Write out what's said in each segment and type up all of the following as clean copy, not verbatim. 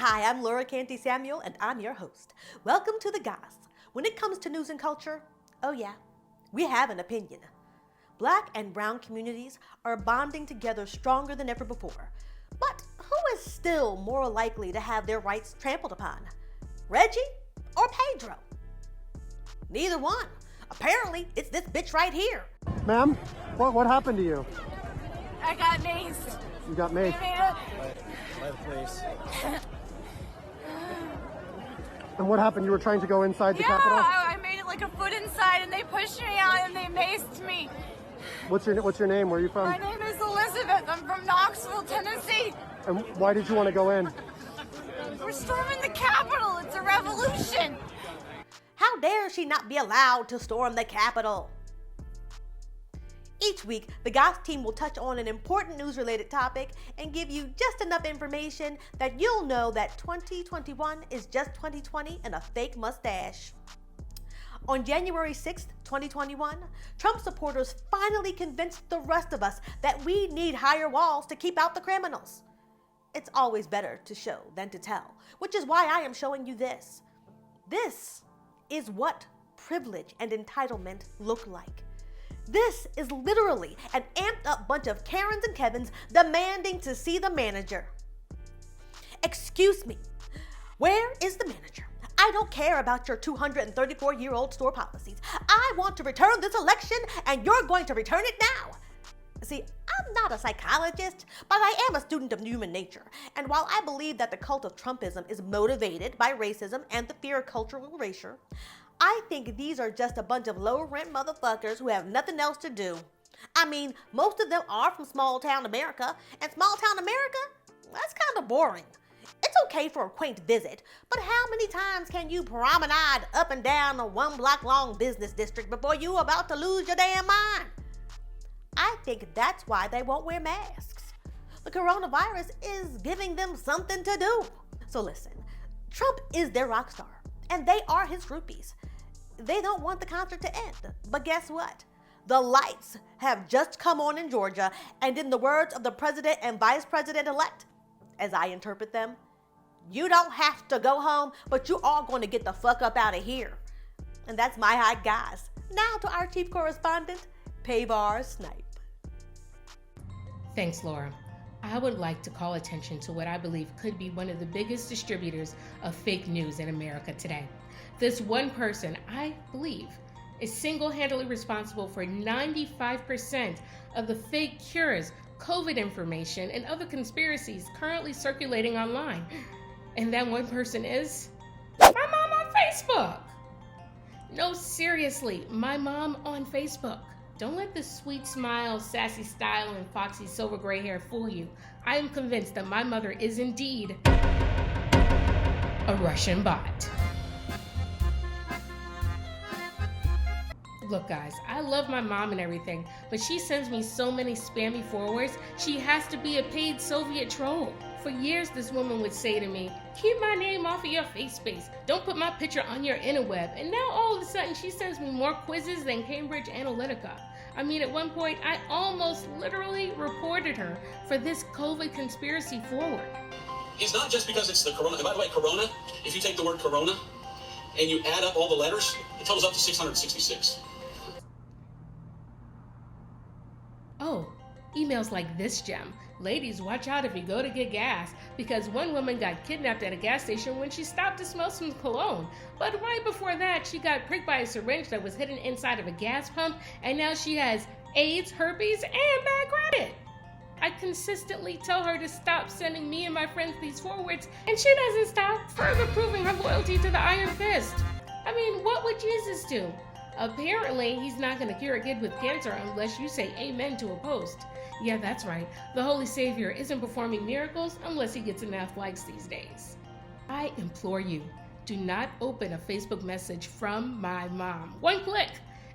Hi, I'm Laura Canty Samuel, and I'm your host. Welcome to the Goss. When it comes to news and culture, oh yeah, we have an opinion. Black and brown communities are bonding together stronger than ever before. But who is still more likely to have their rights trampled upon? Reggie or Pedro? Neither one. Apparently, it's this bitch right here. Ma'am, what happened to you? I got maced. You got maced? By the police. And what happened? You were trying to go inside the Capitol? I made it like a foot inside and they pushed me out and they maced me. What's your name? Where are you from? My name is Elizabeth. I'm from Knoxville, Tennessee. And why did you want to go in? We're storming the Capitol. It's a revolution. How dare she not be allowed to storm the Capitol? Each week, the Goss team will touch on an important news-related topic and give you just enough information that you'll know that 2021 is just 2020 and a fake mustache. On January 6th, 2021, Trump supporters finally convinced the rest of us that we need higher walls to keep out the criminals. It's always better to show than to tell, which is why I am showing you this. This is what privilege and entitlement look like. This is literally an amped up bunch of Karens and Kevins demanding to see the manager. Excuse me, where is the manager? I don't care about your 234-year-old store policies. I want to return this election and you're going to return it now. See, I'm not a psychologist, but I am a student of human nature. And while I believe that the cult of Trumpism is motivated by racism and the fear of cultural erasure, I think these are just a bunch of low-rent motherfuckers who have nothing else to do. I mean, most of them are from small-town America, and small-town America, that's kind of boring. It's okay for a quaint visit, but how many times can you promenade up and down a one-block-long business district before you are about to lose your damn mind? I think that's why they won't wear masks. The coronavirus is giving them something to do. So listen, Trump is their rock star, and they are his groupies. They don't want the concert to end. But guess what? The lights have just come on in Georgia, and in the words of the president and vice president-elect, as I interpret them, you don't have to go home, but you are going to get the fuck up out of here. And that's my hot guys. Now to our chief correspondent, Payvar Snipe. Thanks, Laura. I would like to call attention to what I believe could be one of the biggest distributors of fake news in America today. This one person, I believe, is single-handedly responsible for 95% of the fake cures, COVID information, and other conspiracies currently circulating online. And that one person is my mom on Facebook. No, seriously, my mom on Facebook. Don't let the sweet smile, sassy style, and foxy silver gray hair fool you. I am convinced that my mother is indeed a Russian bot. Look, guys, I love my mom and everything, but she sends me so many spammy forwards, she has to be a paid Soviet troll. For years, this woman would say to me, keep my name off of your face space. Don't put my picture on your interweb. And now all of a sudden, she sends me more quizzes than Cambridge Analytica. I mean, at one point, I almost literally reported her for this COVID conspiracy forward. It's not just because it's the corona. And by the way, corona, if you take the word corona and you add up all the letters, it totals up to 666. Oh, emails like this gem. Ladies, watch out if you go to get gas, because one woman got kidnapped at a gas station when she stopped to smell some cologne. But right before that, she got pricked by a syringe that was hidden inside of a gas pump, and now she has AIDS, herpes, and bad credit. I consistently tell her to stop sending me and my friends these forwards, and she doesn't stop, further proving her loyalty to the Iron Fist. I mean, what would Jesus do? Apparently, he's not going to cure a kid with cancer unless you say amen to a post. Yeah, that's right. The Holy Savior isn't performing miracles unless he gets enough likes these days. I implore you, do not open a Facebook message from my mom. One click,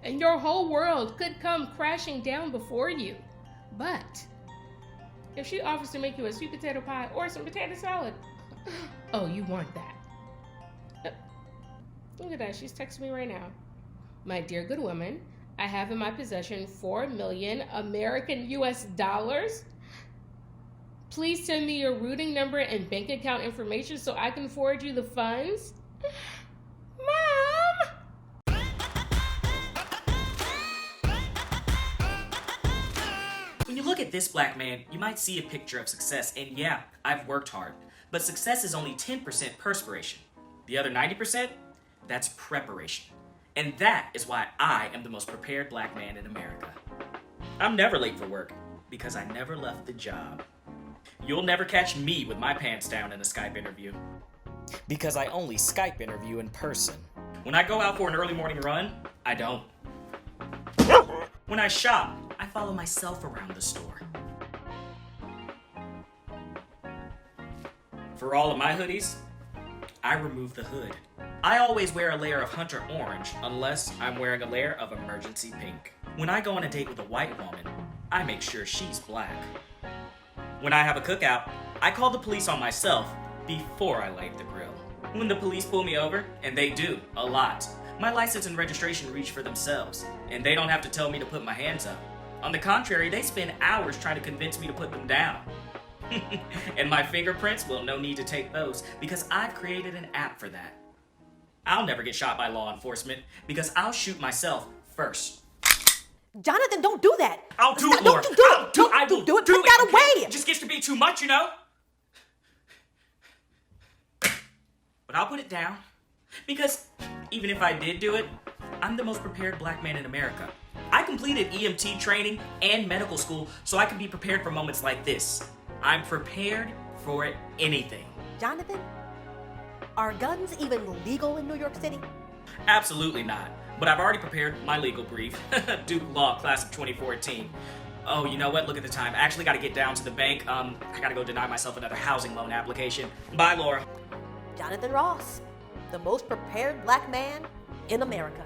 and your whole world could come crashing down before you. But if she offers to make you a sweet potato pie or some potato salad, oh, you want that. Look at that, she's texting me right now. My dear good woman, I have in my possession 4 million American US dollars. Please send me your routing number and bank account information so I can forward you the funds. Mom! When you look at this black man, you might see a picture of success, and yeah, I've worked hard. But success is only 10% perspiration. The other 90%, that's preparation. And that is why I am the most prepared black man in America. I'm never late for work, because I never left the job. You'll never catch me with my pants down in a Skype interview, because I only Skype interview in person. When I go out for an early morning run, I don't. When I shop, I follow myself around the store. For all of my hoodies, I remove the hood. I always wear a layer of hunter orange unless I'm wearing a layer of emergency pink. When I go on a date with a white woman, I make sure she's black. When I have a cookout, I call the police on myself before I light the grill. When the police pull me over, and they do, a lot, my license and registration reach for themselves, and they don't have to tell me to put my hands up. On the contrary, they spend hours trying to convince me to put them down. And my fingerprints, well, no need to take those, because I've created an app for that. I'll never get shot by law enforcement, because I'll shoot myself first. Jonathan, don't do that. I'll do it, Don't Laura. you do it. I will Do it. do Put that okay? away. It just gets to be too much, you know? But I'll put it down, because even if I did do it, I'm the most prepared black man in America. I completed EMT training and medical school so I can be prepared for moments like this. I'm prepared for anything. Jonathan, are guns even legal in New York City? Absolutely not. But I've already prepared my legal brief. Duke Law, class of 2014. Oh, you know what? Look at the time. I actually got to get down to the bank. I got to go deny myself another housing loan application. Bye, Laura. Jonathan Ross, the most prepared black man in America.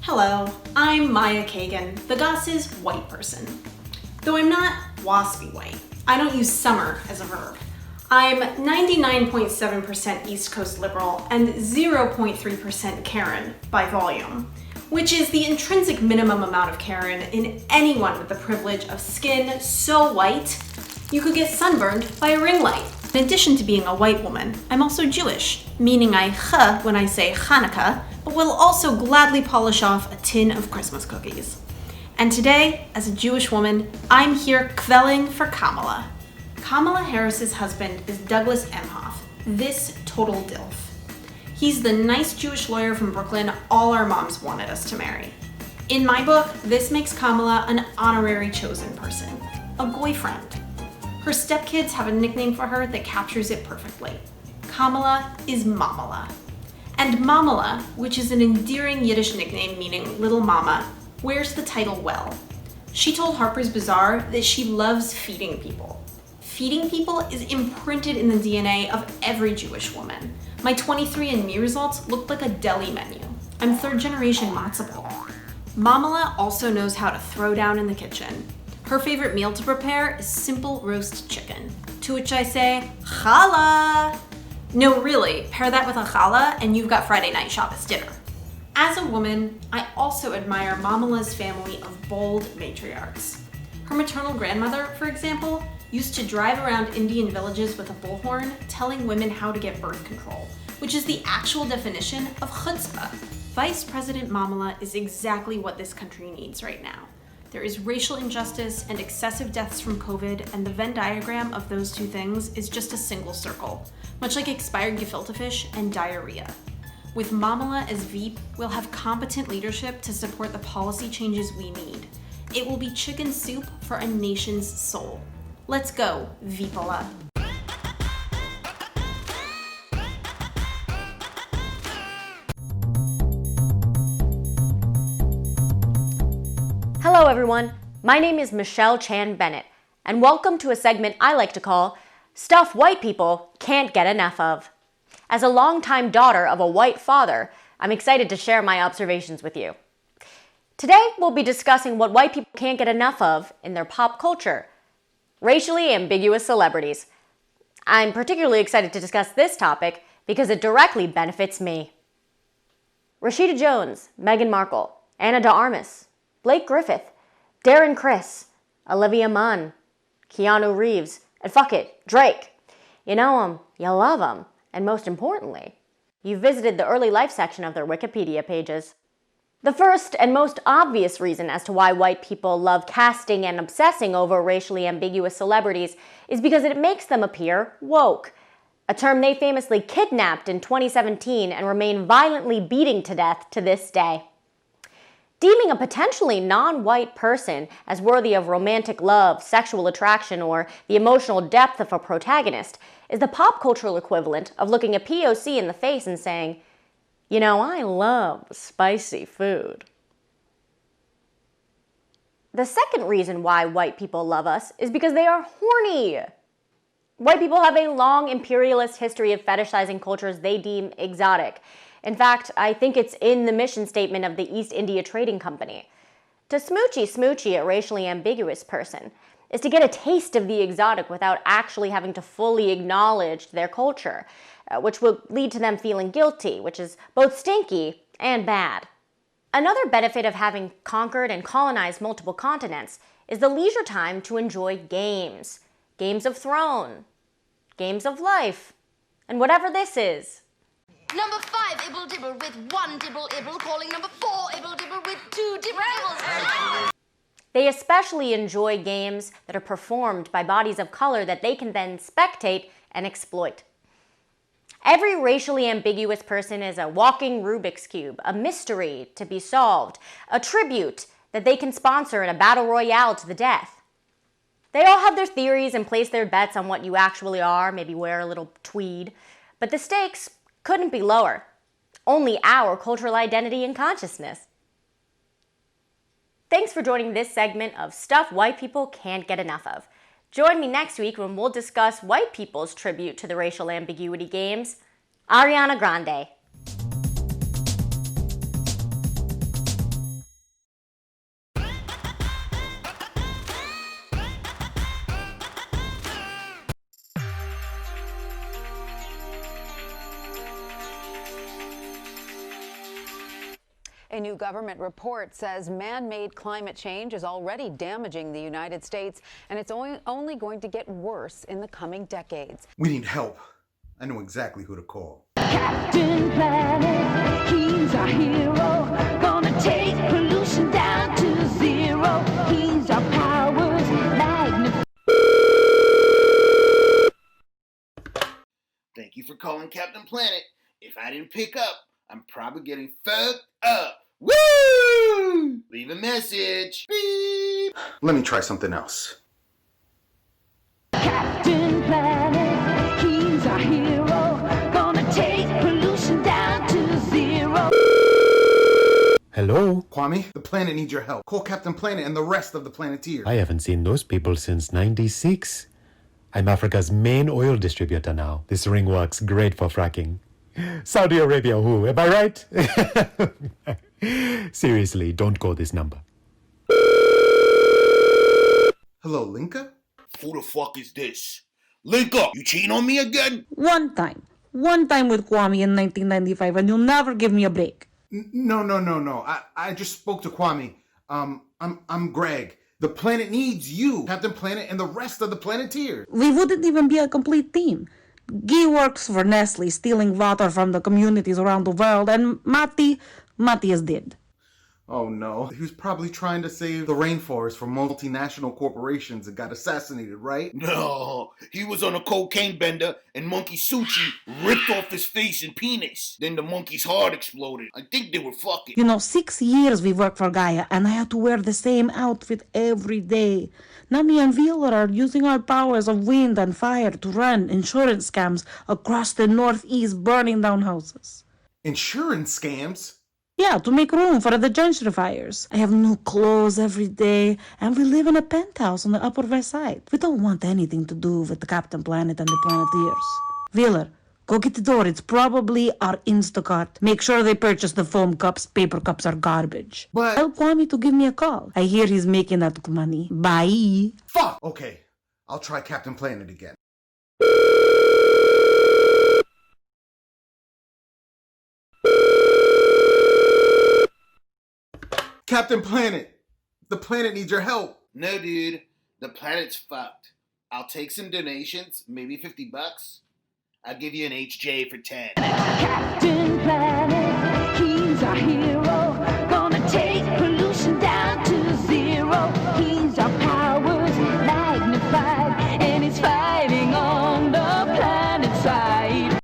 Hello, I'm Maya Kagan, the Goss's white person. Though I'm not waspy white, I don't use summer as a verb. I'm 99.7% East Coast liberal and 0.3% Karen by volume, which is the intrinsic minimum amount of Karen in anyone with the privilege of skin so white you could get sunburned by a ring light. In addition to being a white woman, I'm also Jewish, meaning I ch when I say Hanukkah, but will also gladly polish off a tin of Christmas cookies. And today, as a Jewish woman, I'm here quelling for Kamala. Kamala Harris's husband is Douglas Emhoff, this total dilf. He's the nice Jewish lawyer from Brooklyn all our moms wanted us to marry. In my book, this makes Kamala an honorary chosen person, a boyfriend. Her stepkids have a nickname for her that captures it perfectly. Kamala is Mamala. And Mamala, which is an endearing Yiddish nickname meaning little mama, wears the title well. She told Harper's Bazaar that she loves feeding people. Feeding people is imprinted in the DNA of every Jewish woman. My 23andMe results looked like a deli menu. I'm third generation matzo ball. Mamala also knows how to throw down in the kitchen. Her favorite meal to prepare is simple roast chicken, to which I say, challah. No, really, pair that with a challah and you've got Friday night Shabbos dinner. As a woman, I also admire Mamala's family of bold matriarchs. Her maternal grandmother, for example, used to drive around Indian villages with a bullhorn telling women how to get birth control, which is the actual definition of chutzpah. Vice President Mamala is exactly what this country needs right now. There is racial injustice and excessive deaths from COVID, and the Venn diagram of those two things is just a single circle, much like expired gefilte fish and diarrhea. With Mamala as Veep, we'll have competent leadership to support the policy changes we need. It will be chicken soup for a nation's soul. Let's go, Veepala. Hello everyone, my name is Michelle Chan Bennett, and welcome to a segment I like to call Stuff White People Can't Get Enough Of. As a longtime daughter of a white father, I'm excited to share my observations with you. Today, we'll be discussing what white people can't get enough of in their pop culture, racially ambiguous celebrities. I'm particularly excited to discuss this topic because it directly benefits me. Rashida Jones, Meghan Markle, Anna de Armas, Blake Griffith, Darren Criss, Olivia Munn, Keanu Reeves, and fuck it, Drake. You know him, you love him, and most importantly, you visited the early life section of their Wikipedia pages. The first and most obvious reason as to why white people love casting and obsessing over racially ambiguous celebrities is because it makes them appear woke, a term they famously kidnapped in 2017 and remain violently beating to death to this day. Deeming a potentially non-white person as worthy of romantic love, sexual attraction, or the emotional depth of a protagonist is the pop cultural equivalent of looking a POC in the face and saying, you know, I love spicy food. The second reason why white people love us is because they are horny. White people have a long imperialist history of fetishizing cultures they deem exotic. In fact, I think it's in the mission statement of the East India Trading Company. To smoochy a racially ambiguous person is to get a taste of the exotic without actually having to fully acknowledge their culture, which will lead to them feeling guilty, which is both stinky and bad. Another benefit of having conquered and colonized multiple continents is the leisure time to enjoy games. Games of Thrones, games of life, and whatever this is. Number 5, Ibble Dibble with 1 Dibble Ibble, calling number 4, Ibble Dibble with 2 Dibble Dibbles. They especially enjoy games that are performed by bodies of color that they can then spectate and exploit. Every racially ambiguous person is a walking Rubik's Cube, a mystery to be solved, a tribute that they can sponsor in a battle royale to the death. They all have their theories and place their bets on what you actually are, maybe wear a little tweed, but the stakes couldn't be lower. Only our cultural identity and consciousness. Thanks for joining this segment of Stuff White People Can't Get Enough Of. Join me next week when we'll discuss white people's tribute to the racial ambiguity games, Ariana Grande. A new government report says man-made climate change is already damaging the United States, and it's only going to get worse in the coming decades. We need help. I know exactly who to call. Captain Planet, he's our hero. Gonna take pollution down to 0. He's our powers magnified. Thank you for calling Captain Planet. If I didn't pick up, I'm probably getting fucked up. Woo! Leave a message. Beep. Let me try something else. Captain Planet, he's our hero. Gonna take pollution down to 0. Hello? Kwame, the planet needs your help. Call Captain Planet and the rest of the Planeteers. I haven't seen those people since '96. I'm Africa's main oil distributor now. This ring works great for fracking. Saudi Arabia who, am I right? Seriously, don't call this number. Hello, Linka? Who the fuck is this? Linka, you cheating on me again? One time with Kwame in 1995, and you'll never give me a break. No. I just spoke to Kwame. I'm Greg. The planet needs you, Captain Planet, and the rest of the Planeteers. We wouldn't even be a complete team. Guy works for Nestle, stealing water from the communities around the world, and Matti is dead. Oh no, he was probably trying to save the rainforest from multinational corporations that got assassinated, right? No, he was on a cocaine bender and Monkey Suchi ripped off his face and penis. Then the monkey's heart exploded. I think they were fucking. You know, 6 years we worked for Gaia, and I had to wear the same outfit every day. Now me and Wheeler are using our powers of wind and fire to run insurance scams across the Northeast, burning down houses. Insurance scams? Yeah, to make room for the gentrifiers. I have new clothes every day, and we live in a penthouse on the Upper West Side. We don't want anything to do with the Captain Planet and the Planeteers. Wheeler, go get the door. It's probably our Instacart. Make sure they purchase the foam cups. Paper cups are garbage. But tell Kwame to give me a call. I hear he's making that money. Bye. Fuck! Okay, I'll try Captain Planet again. Captain Planet, the planet needs your help. No, dude. The planet's fucked. I'll take some donations, maybe $50. I'll give you an HJ for 10. Captain Planet, he's our hero. Gonna take pollution down to zero. He's our powers magnified, and he's fighting on the planet side.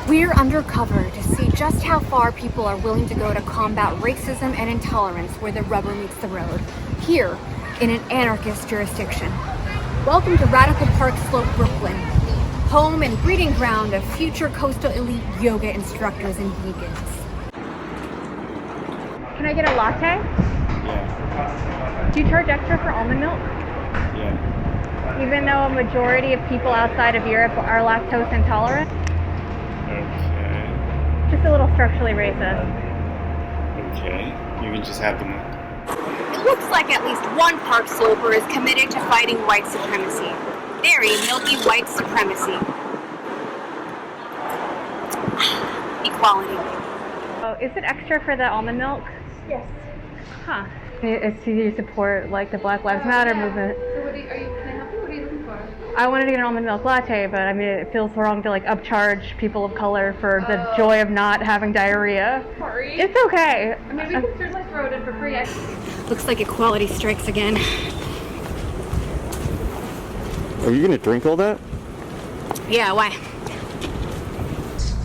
We're undercover to see just how far people are willing to go to combat racism and intolerance where the rubber meets the road. Here, in an anarchist jurisdiction. Welcome to Radical Park Slope, Brooklyn, home and breeding ground of future coastal elite yoga instructors and vegans. Can I get a latte? Yeah. Do you charge extra for almond milk? Yeah. Even though a majority of people outside of Europe are lactose intolerant? Okay. Just a little structurally racist. Okay. You can just have the milk. It looks like at least one Park Sloper is committed to fighting white supremacy. Very milky white supremacy. Equality. Oh, is it extra for the almond milk? Yes. Huh. It's to support like the Black Lives Matter movement. So what can I help you? What are you looking for? I wanted to get an almond milk latte, but I mean it feels wrong to like upcharge people of color for the joy of not having diarrhea. Sorry. It's okay. I mean, we can certainly throw it in for free. Looks like equality strikes again. Are you gonna drink all that? Yeah, why?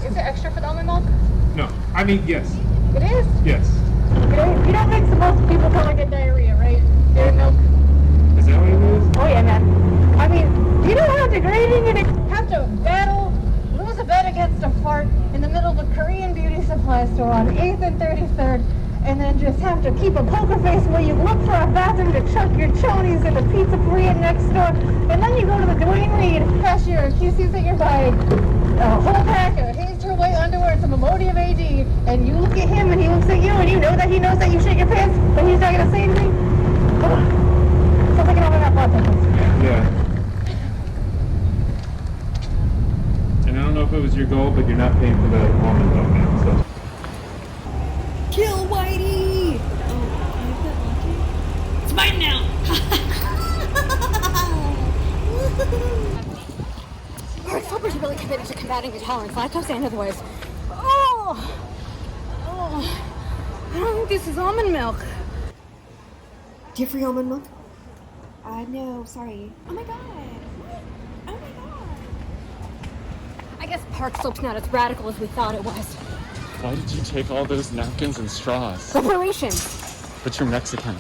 Is it extra for the almond milk? No. I mean, yes. It is? Yes. You don't make most people kind of get diarrhea, right? Dairy milk? Is that what it is? Oh yeah, man. I mean, you know how degrading it is? Have to lose a bet against a fart in the middle of a Korean beauty supply store on 8th and 33rd, and then just have to keep a poker face while you look for a bathroom to chuck your chonies in the pizzeria next door, and then you go to the Dwayne Reed cashier and he sees that you're buying a whole pack of Hazel white underwear and some Imodium AD, and you look at him and he looks at you, and you know that he knows that you shit your pants, but he's not gonna say anything. Sounds like an almond milk latte. Yeah. And I don't know if it was your goal, but you're not paying for the almond milk now, so. Kill Whitey! It's mine now! Park Slopers are really committed to combating intolerance, lactose and otherwise. I don't think this is almond milk. Do you have free almond milk? No, sorry. Oh my god. Oh my god. I guess Park Slope's not as radical as we thought it was. Why did you take all those napkins and straws? Reparations. But you're Mexican.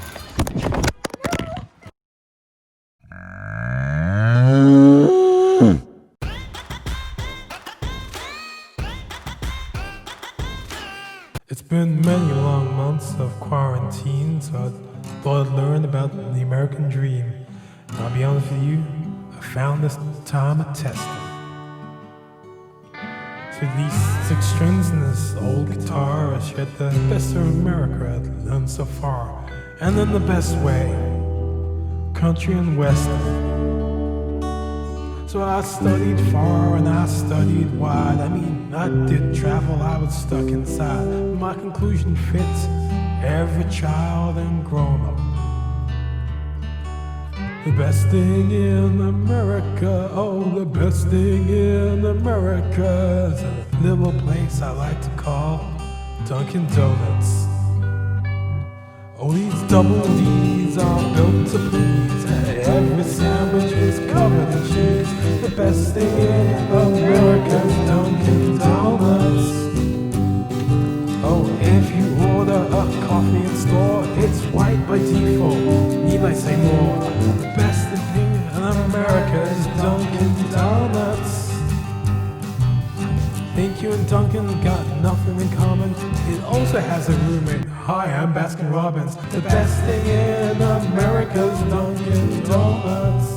It's been many long months of quarantine, so I thought I'd learn about the American dream. And I'll be honest with you, I found this time a test. So these 6 strings and this old guitar, I shared the best of America I'd learned so far. And in the best way, country and western. So I studied far and I studied wide. I mean, I did travel, I was stuck inside. My conclusion fits every child and grown-up. The best thing in America, oh, the best thing in America is a little place I like to call Dunkin' Donuts. Oh, these double D's are built to please. Every sandwich is covered in cheese. The best thing in America is Dunkin' Donuts. Oh, if you order a coffee in store, it's white by default. Need I say more? The best thing in America is Dunkin' Donuts. Think you and Dunkin' got nothing in common? It also has a roommate. Hi, I'm Baskin Robbins. The best thing in America is Dunkin' Donuts.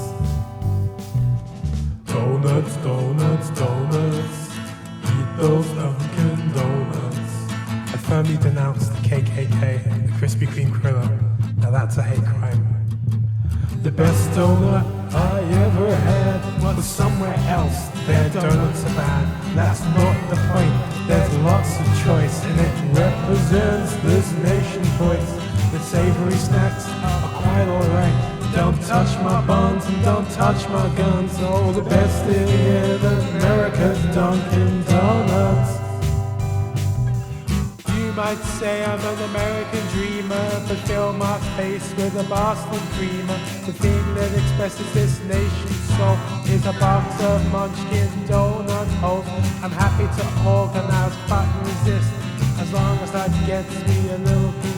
Donuts, donuts, donuts. Eat those Dunkin' Donuts. I firmly denounce the KKK, the Krispy Kreme Kriller. Now that's a hate crime. The best donut I ever had was but somewhere else their donuts are bad. That's not the point. There's lots of choice, and it represents this nation's voice. The savory snacks are quite alright. Don't touch my buns and don't touch my guns. Oh, the best thing in America's Dunkin' Donuts. You might say I'm an American dreamer, but fill my face with a Boston creamer. The thing that expresses this nation's soul is a box of Munchkin donut holes. I'm happy to organize, but resist, as long as that gets me a little piece.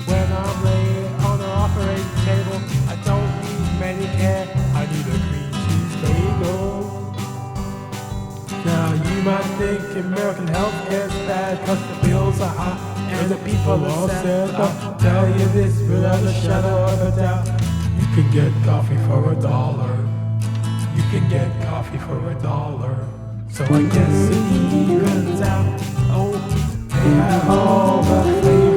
When I'm laid on an operating table, I don't need Medicare, I need a cream cheese bagel. Now you might think American healthcare's bad, cause the bills are high and the people are sad. I'll tell you this without a shadow of a doubt. You can get coffee for $1. You can get coffee for $1. So I guess it evens out. Oh, they have all the flavors.